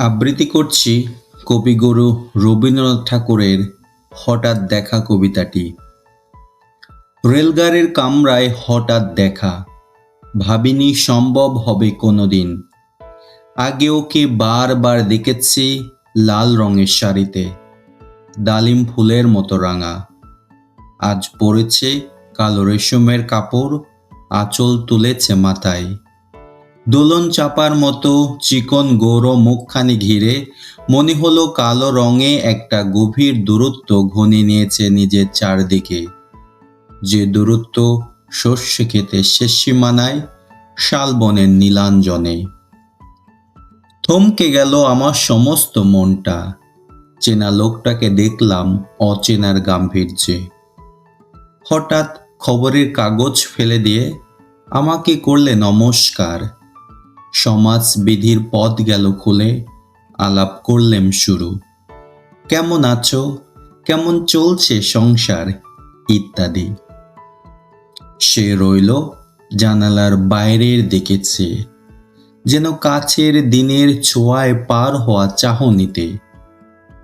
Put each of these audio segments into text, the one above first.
আবৃত্তি করছি কবিগুরু রবীন্দ্রনাথ ঠাকুরের হঠাৎ দেখা কবিতাটি। রেলগাড়ির কামরায় হঠাৎ দেখা, ভাবিনি সম্ভব হবে কোনোদিন। আগে ওকে বারবার দেখেছি লাল রঙের শাড়িতে, ডালিম ফুলের মতো রাঙা। আজ পরেছে কালো রেশমের কাপড়, আঁচল তুলেছে মাথায়। দোলন চাপার মতো চিকন গৌর মুখখানি ঘিরে মনে হলো কালো রঙে একটা গভীর দূরত্ব ঘনিয়ে নিয়েছে নিজের চারদিকে। যে দূরত্ব শস্য খেতে শেষ সীমানায়, শালবনের নীলাঞ্জনে। থমকে গেল আমার সমস্ত মনটা, চেনা লোকটাকে দেখলাম অচেনার গাম্ভীর্যে। হঠাৎ খবরের কাগজ ফেলে দিয়ে আমাকে করলে নমস্কার। সমাজবিধির পথ গেল খুলে, আলাপ করলেম শুরু। কেমন আছো, কেমন চলছে সংসার, ইত্যাদি। সে রইল জানালার বাইরের দিকে চেয়ে, যেন কাছের দিনের ছোঁয়ায় পার হওয়া চাহনিতে।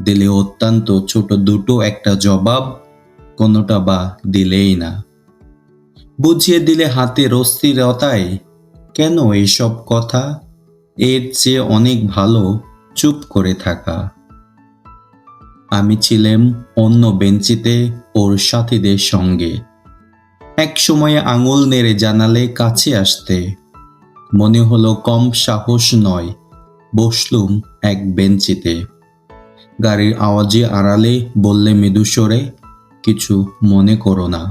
দিলে অত্যন্ত ছোট দুটো একটা জবাব, কোনোটা বা দিলেই না। বুঝিয়ে দিলে হাতের অস্থিরতায়, কেন এইসব কথা, এর চেয়ে অনেক ভালো চুপ করে থাকা। আমি ছিলাম অন্য বেঞ্চিতে ওর সাথীদের সঙ্গে। এক সময়ে আঙুল নেড়ে জানালে কাছে আসতে, মনে হলো কম সাহস নয়। বসলুম এক বেঞ্চিতে। গাড়ির আওয়াজে আড়ালে বললে মৃদু স্বরে, কিছু মনে করো না।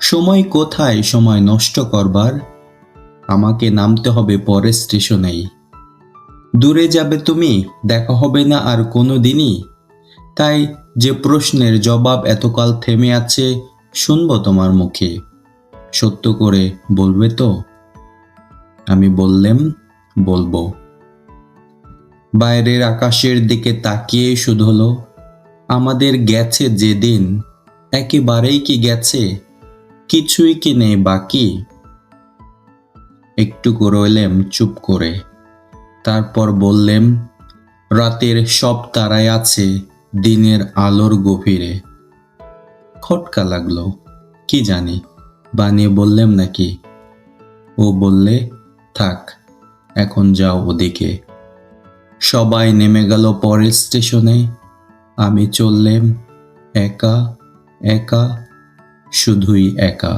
সময় কোথায় সময় নষ্ট করবার, আমাকে নামতে হবে পরের স্টেশনেই। দূরে যাবে তুমি, দেখা হবে না আর কোনো দিনই। তাই যে প্রশ্নের জবাব এতকাল থেমে আছে, শুনবো তোমার মুখে। সত্য করে বলবে তো? আমি বললেম, বলবো। বাইরের আকাশের দিকে তাকিয়ে শুধু হলো, আমাদের গেছে যেদিন, একেবারেই কি গেছে, কিছুই কি নেই বাকি। একটু রইলেম চুপ করে, তারপর বললেম, রাতের সব তারাই আছে দিনের আলোর গভীরে। খটকা লাগলো, কি জানি বানিয়ে বললেম নাকি। ও বললে, থাক, এখন যাও ওদিকে। সবাই নেমে গেল পরের স্টেশনে। আমি চললেম একা একা, শুধুই একা।